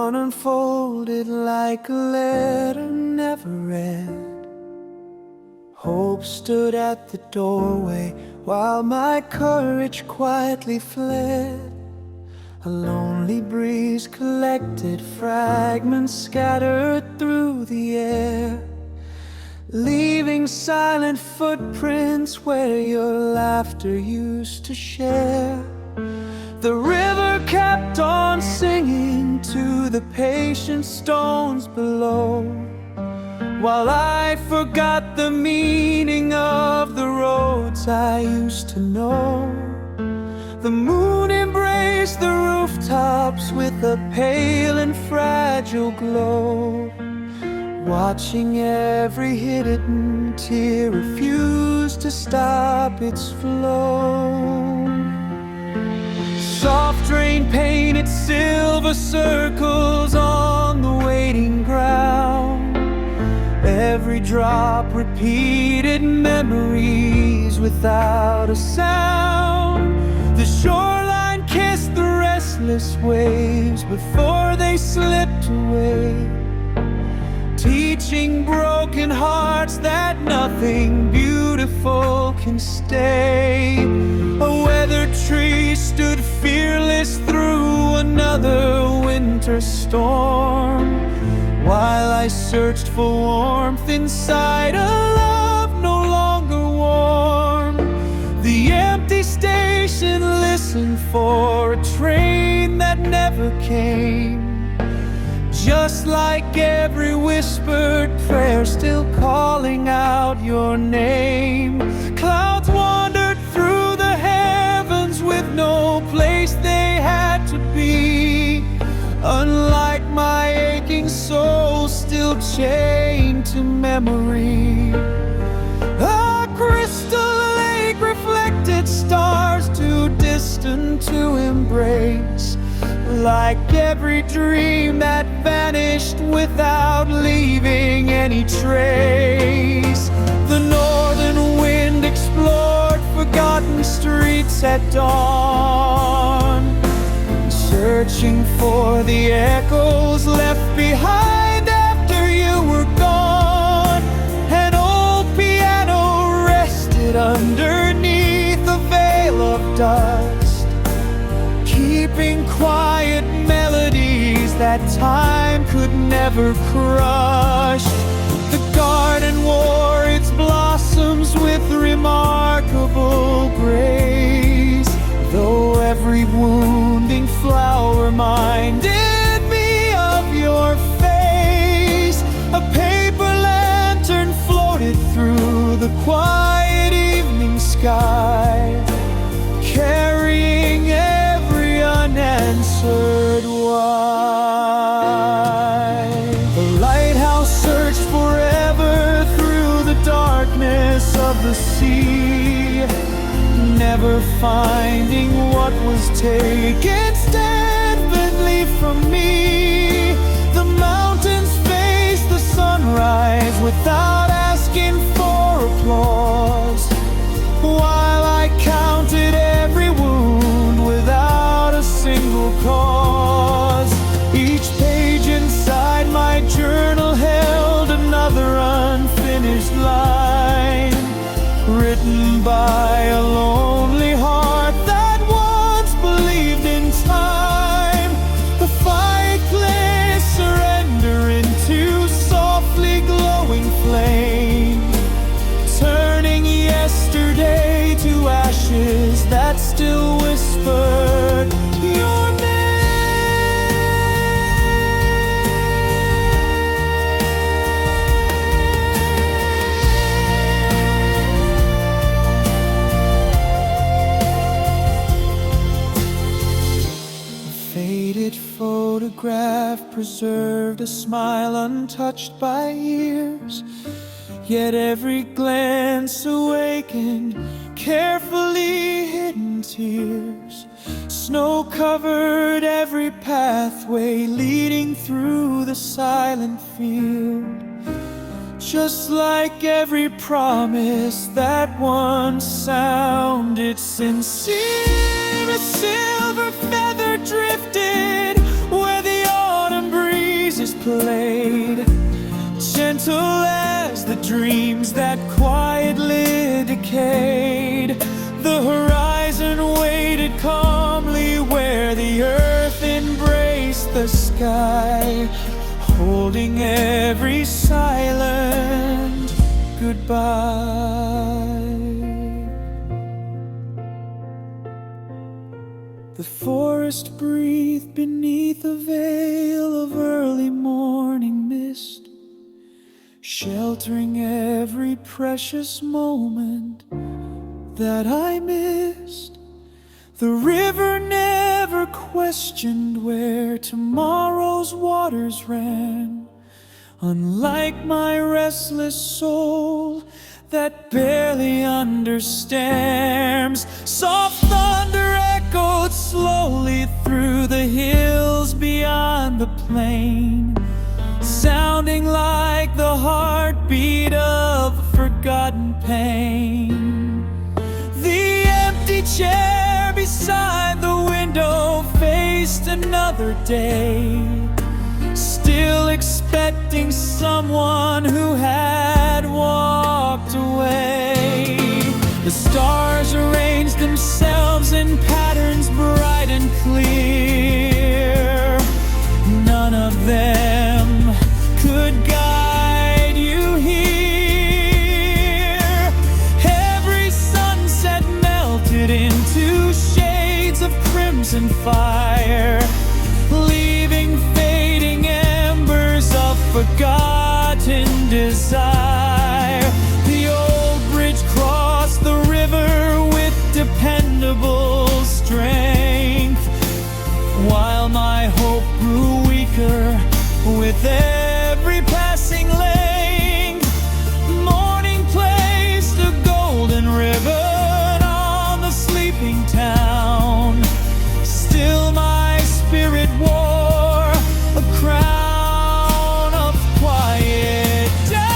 one unfolded like a letter never read. Hope stood at the doorway while my courage quietly fled. A lonely breeze collected fragments scattered through the air, leaving silent footprints where your laughter used to share. The river kept on singing to the patient stones below, while I forgot the meaning of the roads I used to know. The moon embraced the rooftops with a pale and fragile glow, watching every hidden tear refuse to stop its flow. Soft rain painted silver circles on the waiting ground. Every drop repeated memories without a sound. The shoreline kissed the restless waves before they slipped away, teaching broken hearts that nothing beautiful can stay. A weathered tree stood fearless through another winter storm, while I searched for warmth inside a love no longer warm. The empty station listened for a train that never came, just like every whispered prayer still calling out your name. Clouds wandered through the heavens with no place they had to be, unlike my aching soul still chained to memory. A crystal lake reflected stars too distant to embrace, like every dream that vanished without leaving any trace. The northern wind explored forgotten streets at dawn, searching for the echoes left behind after you were gone. An old piano rested underneath a veil of dust, keeping quiet melodies that time could never crush. The garden wore its blossoms with remarkable grace, though every wounding flower minded me of your face. A paper lantern floated through the quiet evening sky, carrying every unanswered why. The lighthouse searched forever through the darkness of the sea, never finding what was taken steadfastly from me. The mountains faced the sunrise without asking for applause, while I counted every wound without a single cause. Each page inside my journal held another unfinished line, written by a lonely heart that once believed in time. The fightless surrender into softly glowing flame, turning yesterday to ashes that still whispered your name. A faded photograph preserved a smile untouched by years, yet every glance awakened carefully hidden tears. Snow covered every pathway leading through the silent field, just like every promise that once sounded sincere. A silver feather drifted where the autumn breeze dreams that quietly decayed. The horizon waited calmly where the earth embraced the sky, holding every silent goodbye. The forest breathed beneath a veil of early morning mist, sheltering every precious moment that I missed. The river never questioned where tomorrow's waters ran, unlike my restless soul that barely understands. Soft thunder echoed slowly through the hills beyond the plain, sounding like the heartbeat of forgotten pain. The empty chair beside the window faced another day, still expecting someone who had walked away. The stars arranged themselves in patterns bright and clear. None of them could guide you here. Every sunset melted into shades of crimson fire, leaving fading embers of forgotten desire. The old bridge crossed the river with dependable strength, while my hope grew weaker with every passing length. Morning placed a golden ribbon on the sleeping town. Still my spirit wore a crown of quiet doubt.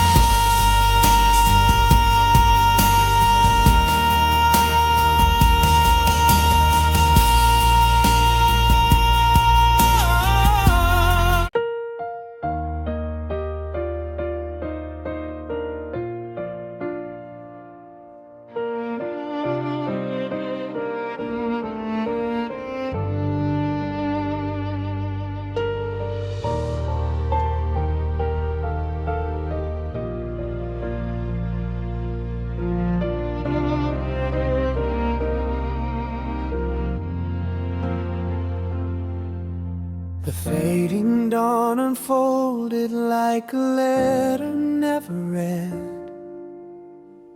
The fading dawn unfolded like a letter never read.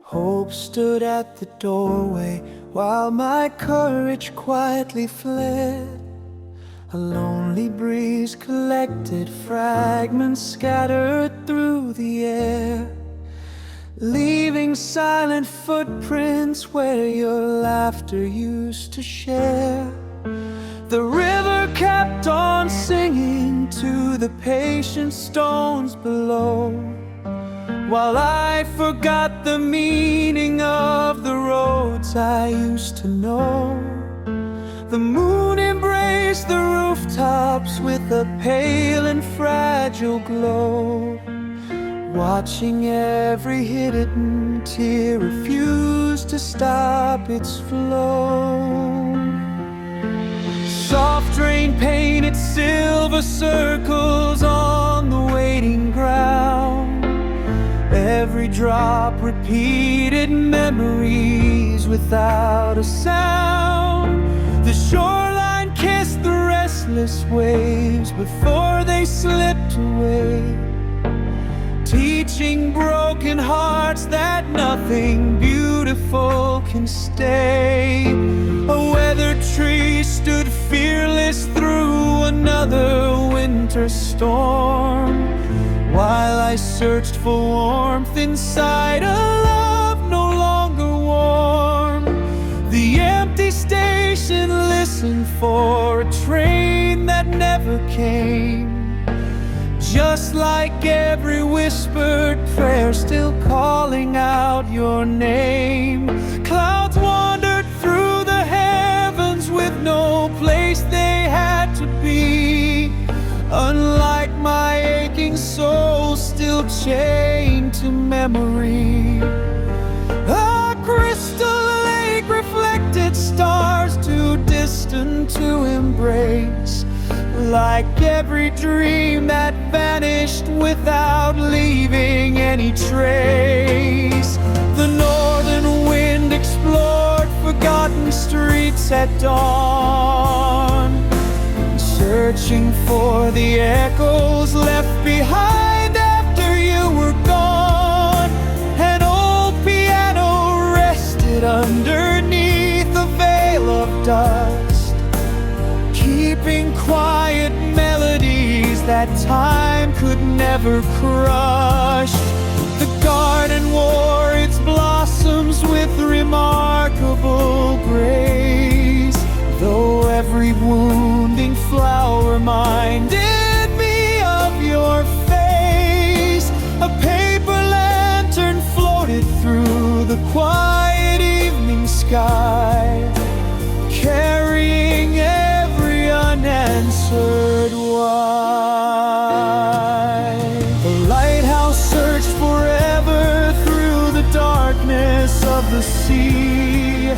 Hope stood at the doorway while my courage quietly fled. A lonely breeze collected fragments scattered through the air, leaving silent footprints where your laughter used to share. The river kept on singing to the patient stones below, while I forgot the meaning of the roads I used to know. The moon embraced the rooftops with a pale and fragile glow, watching every hidden tear refuse to stop its flow. Soft rain painted silver circles on the waiting ground. Every drop repeated memories without a sound. The shoreline kissed the restless waves before they slipped away, teaching broken hearts that nothing beautiful can stay. A weathered tree stood fearless through another winter storm, while I searched for warmth inside a love no longer warm. The empty station listened for a train that never came, just like every whispered prayer still calling out your name. Clouds wandered through the heavens with no place they had to be, unlike my aching soul still chained to memory. A crystal lake reflected stars too distant to embrace, like every dream that vanished without leaving any trace. The northern wind explored forgotten streets at dawn, searching for the echoes left behind after you were gone. An old piano rested underneath a veil of dust, keeping quiet melodies that time could never crush. The garden wore its blossoms with remarkable grace, though every wounding flower reminded me of your face. A paper lantern floated through the quiet evening sky, carrying every unanswered why. The lighthouse searched forever through the darkness of the sea,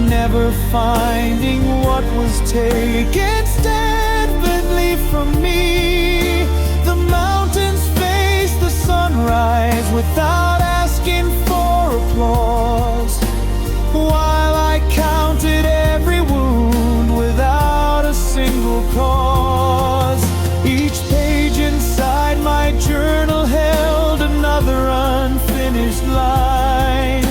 never finding what was taken steadfastly from me. The mountains face the sunrise without asking for applause, while I counted every wound without a single cause. Each page inside my journal held another unfinished line,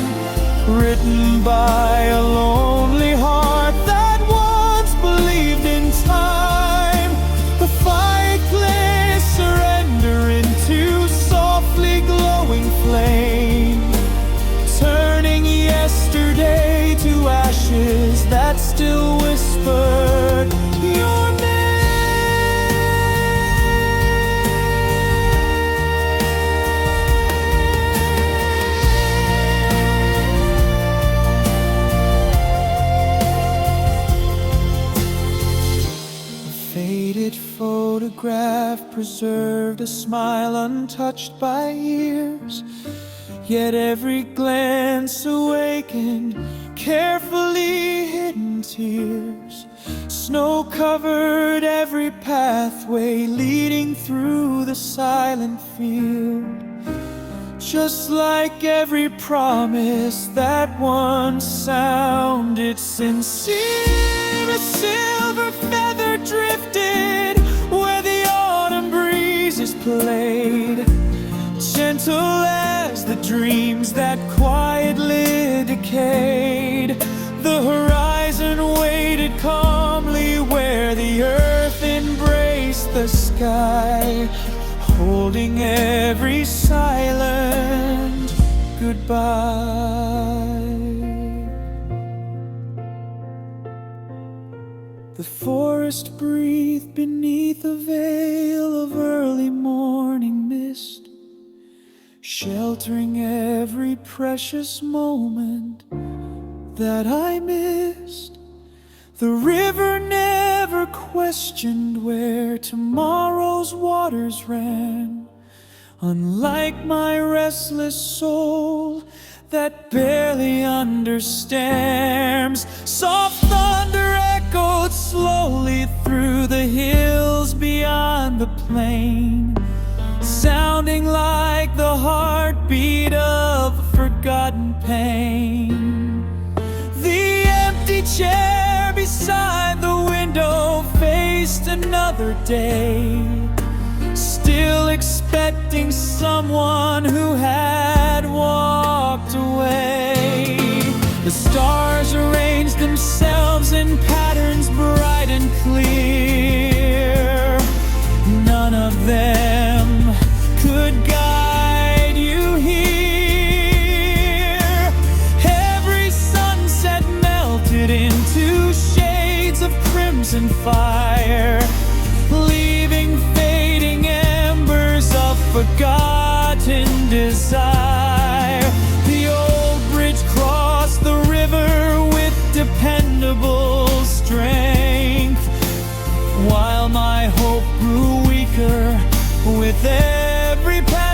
written by a lonely heart that once believed in time. The fightless surrender into softly glowing flame, turning yesterday to ashes that still whispered your name. Faded photograph preserved a smile untouched by years, yet every glance awakened carefully hidden tears. Snow covered every pathway leading through the silent field, just like every promise that once sounded sincere. A silver feather drifted where the autumn breezes played, gentle as the dreams that quietly decayed. The horizon waited calmly where the earth embraced the sky, holding every silent goodbye. The forest breathed beneath a veil of early morning mist, sheltering every precious moment that I missed. The river never questioned where tomorrow's waters ran, unlike my restless soul that barely understands. Soft thunder echoed slowly through the hills beyond the plain, sounding like the heartbeat of forgotten pain. The empty chair beside the window faced another day, still expecting someone who had walked away. The stars arranged themselves in patterns bright and clear. None of them could guide you here. Every sunset melted into shades of crimson fire, leaving fading embers of forgotten desire. The old bridge crossed the river with dependable strength, while my hope grew weaker with every path.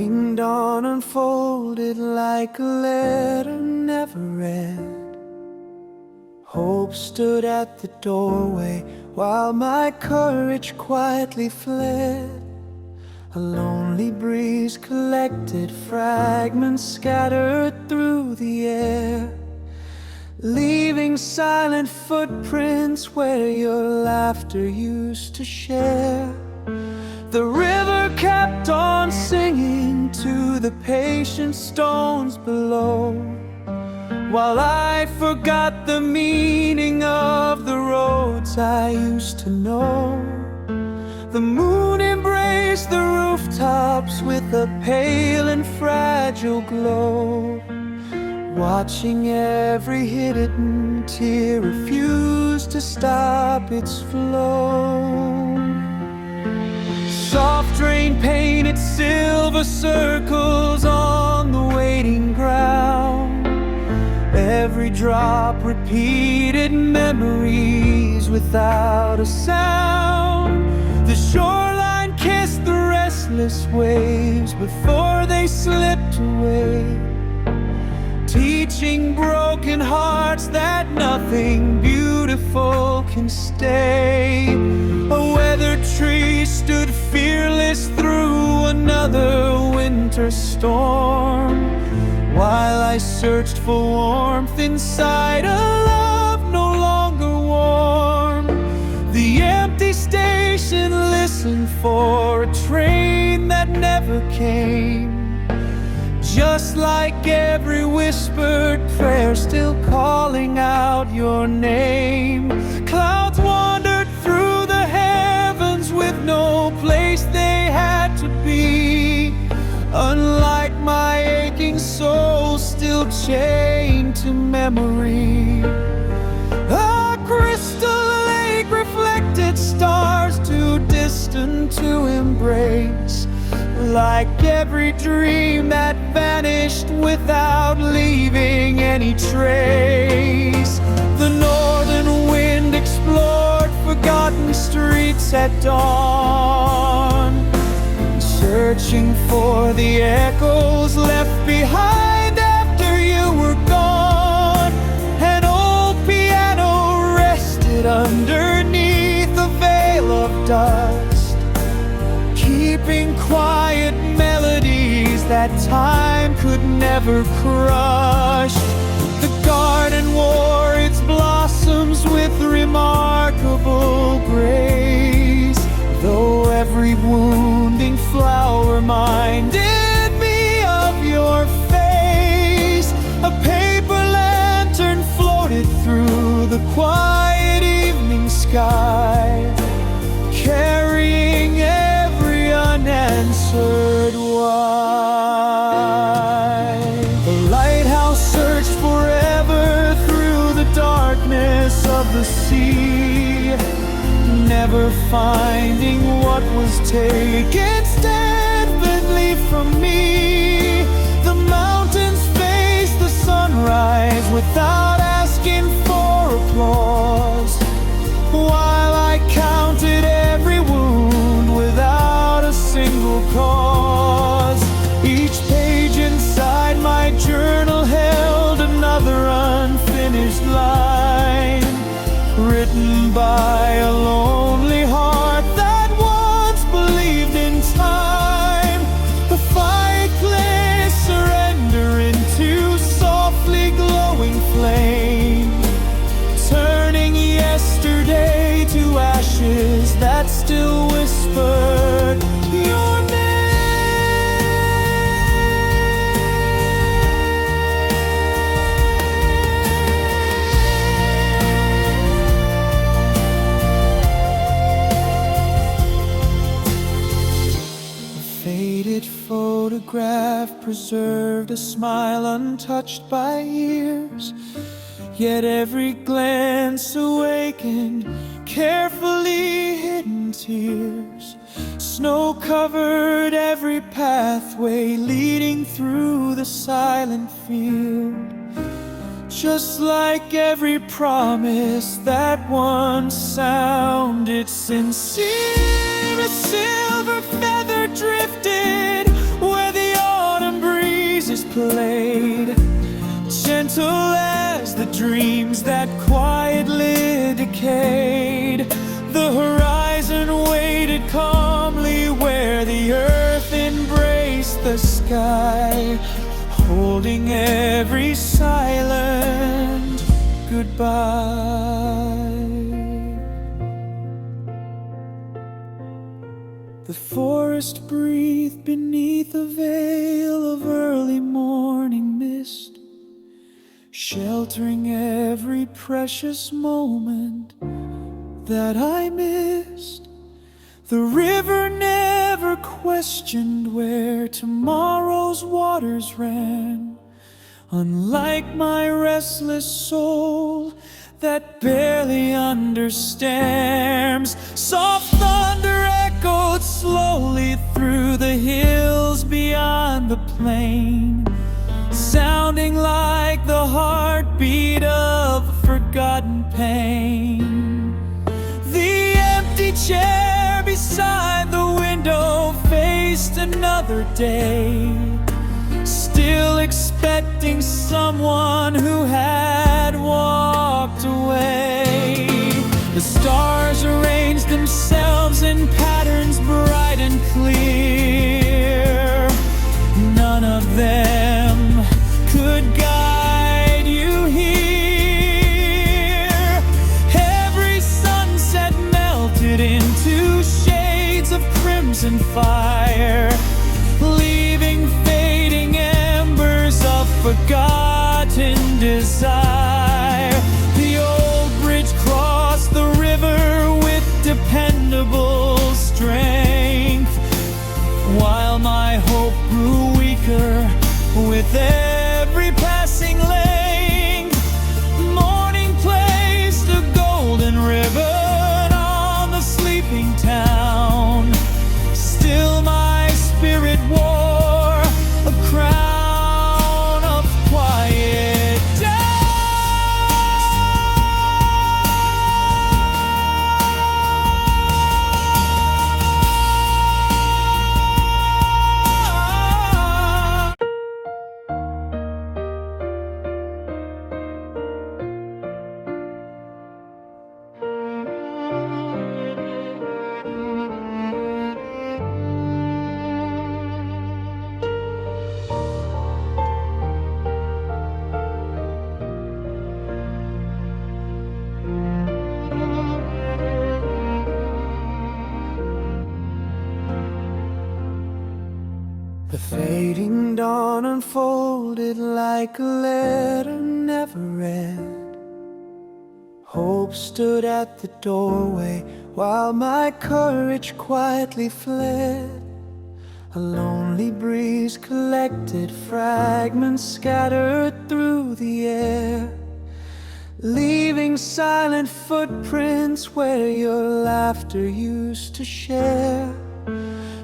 Morning dawn unfolded like a letter never read. Hope stood at the doorway while my courage quietly fled. A lonely breeze collected fragments scattered through the air, leaving silent footprints where your laughter used to share. The river kept on singing to the patient stones below, while I forgot the meaning of the roads I used to know. The moon embraced the rooftops with a pale and fragile glow, watching every hidden tear refuse to stop its flow. Soft rain painted silver circles on the waiting ground. Every drop repeated memories without a sound. The shoreline kissed the restless waves before they slipped away, teaching broken hearts that nothing beautiful can stay. A weathered tree stood fearless through another winter storm, while I searched for warmth inside a love no longer warm. The empty station listened for a train that never came, just like every whispered prayer still calling out your name. Clouds wandered through the heavens with no place they had to be, unlike my aching soul still chained to memory. A crystal lake reflected stars too distant to embrace, like every dream that vanished without leaving any trace. The northern wind explored forgotten streets at dawn, searching for the echoes left behind after you were gone. An old piano rested underneath a veil of dust, keeping quiet melodies that time could never crush. The garden wore its blossoms with remarkable grace, though every wounding flower reminded me of your face. A paper lantern floated through the quiet evening sky, carrying every unanswered why. The lighthouse searched forever through the darkness of the sea, never finding what was taken steadfastly from me. The mountains faced the sunrise without asking for applause, while I counted every wound without a single cause. Each page inside my journal held another unfinished line, written by a lonely heart that once believed in time. The fightless surrender into softly glowing flame, turning yesterday to ashes that still whispered your name. Faded photograph preserved a smile untouched by years, yet every glance awakened carefully hidden tears. Snow covered every pathway leading through the silent field, just like every promise that once sounded sincere. A silver feather drifted where the dreams that quietly decayed. The horizon waited calmly where the earth embraced the sky, holding every silent goodbye. The forest breathed beneath a veil of early morning mist, sheltering every precious moment that I missed. The river never questioned where tomorrow's waters ran, unlike my restless soul that barely understands. Soft thunder echoed slowly through the hills beyond the plain, sounding like the heartbeat of forgotten pain. The empty chair beside the window faced another day, still expecting someone who had walked away. The stars arranged themselves in patterns bright and clear. None of them could guide you here. Every sunset melted into shades of crimson fire, leaving fading embers of forgotten desire. The old bridge crossed the river with dependable strength, while my hope grew weaker with every passing length. Morning placed a golden ribbon on the sleeping town. Still my spirit wore a crown of quiet doubt. The fading dawn unfolded like a letter never read. Hope stood at the doorway while my courage quietly fled. A lonely breeze collected fragments scattered through the air, leaving silent footprints where your laughter used to share.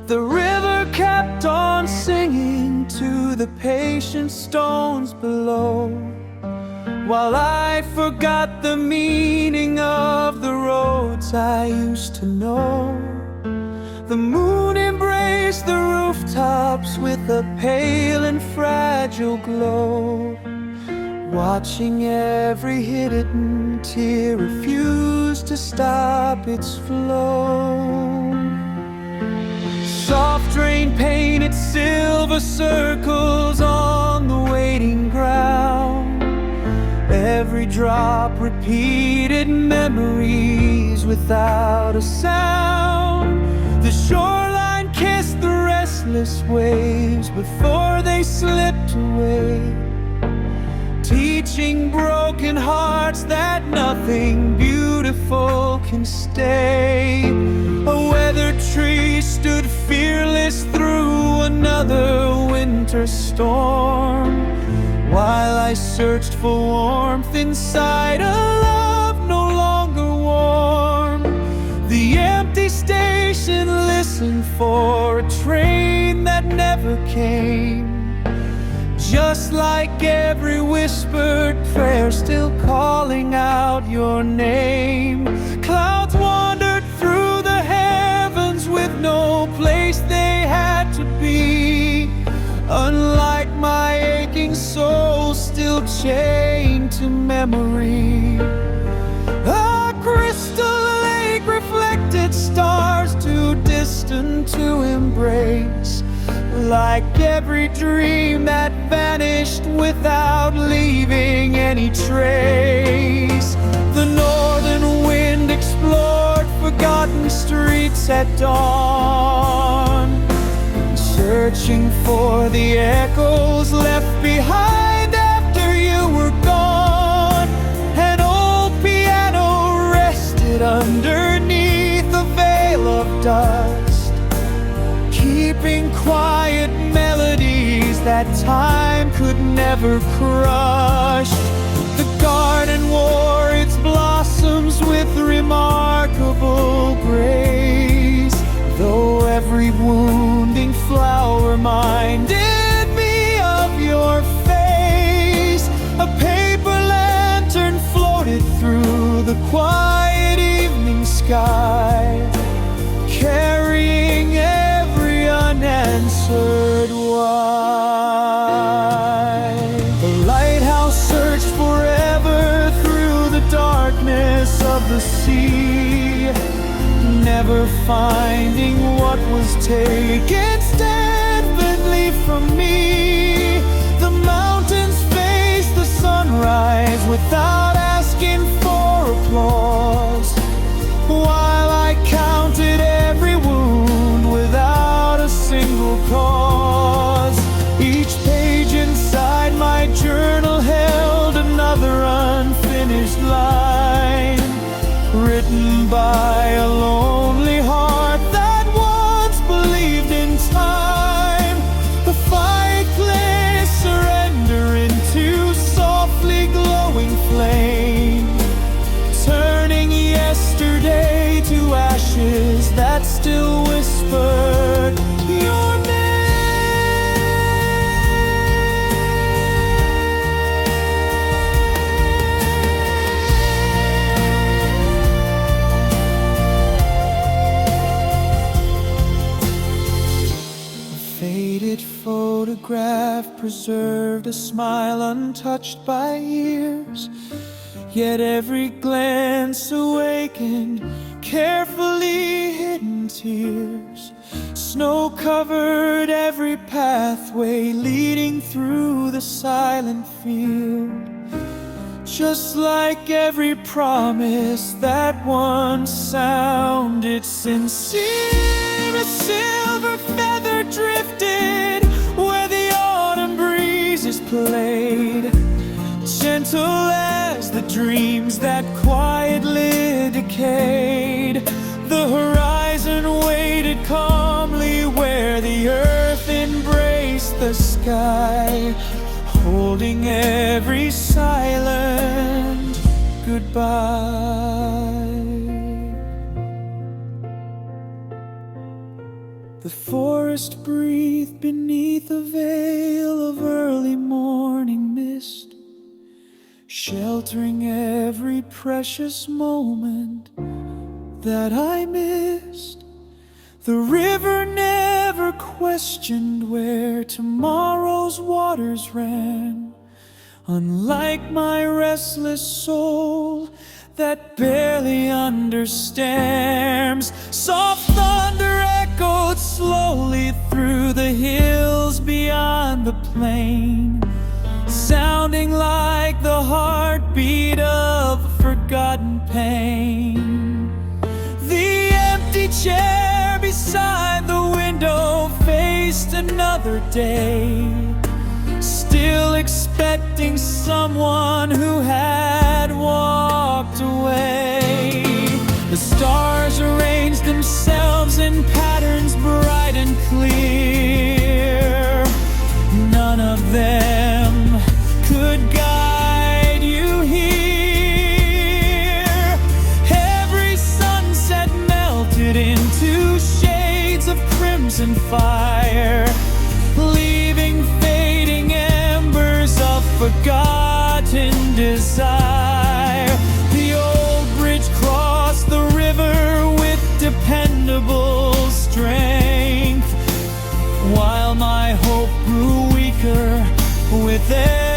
The river kept on singing to the patient stones below, while I forgot the meaning of the roads I used to know. The moon embraced the rooftops with a pale and fragile glow, watching every hidden tear refuse to stop its flow. Soft rain painted silver circles on the waiting ground. Every drop repeated memories without a sound. The shoreline kissed the restless waves before they slipped away, teaching broken hearts that nothing beautiful can stay. A weathered tree stood fearless through another winter storm, while I searched for warmth inside a love no longer warm. The empty station listened for a train that never came, just like every whispered prayer still calling out your name. Clouds wandered through the heavens with no place they had to be, unlike my aching soul still chained to memory. A crystal lake reflected stars too distant to embrace, like every dream that vanished without leaving any trace. The northern wind explored forgotten streets at dawn, searching for the echoes left behind after you were gone. An old piano rested underneath a veil of dust, keeping quiet melodies that time could never crush. The garden wore its blossoms with remarkable grace, though every wounding flower reminded me of your face. A paper lantern floated through the quiet evening sky, carrying every unanswered why. The lighthouse searched forever through the darkness of the sea, never finding what was taken steadfastly from me. The mountains face the sunrise without asking for applause, while I counted every wound without a single cause. Each page inside my journal held another unfinished line, written by a lonely heart that once believed in time. The fireplace surrender into softly glowing flame, turning yesterday to ashes that still whispered your name. Faded photograph preserved a smile untouched by years, yet every glance awakened carefully hidden tears. Snow covered every pathway leading through the silent field, just like every promise that once sounded sincere. A silver feather drifted where the autumn breezes played, gentle as the dreams that quietly decayed. The horizon waited calmly where the earth embraced the sky, holding every silent goodbye. The forest breathed beneath a veil of early morning mist, sheltering every precious moment that I missed. The river never questioned where tomorrow's waters ran, unlike my restless soul that barely understands. Soft thunder echoed slowly through the hills beyond the plain, sounding like the heartbeat of forgotten pain. The empty chair beside the window faced another day, still expecting someone who had walked away. The stars arranged themselves in patterns bright and clear. None of them could guide you here. Every sunset melted into shades of crimson fire, leaving fading embers of forgotten desire. The old bridge crossed the river with dependable strength, while my hope grew weaker with every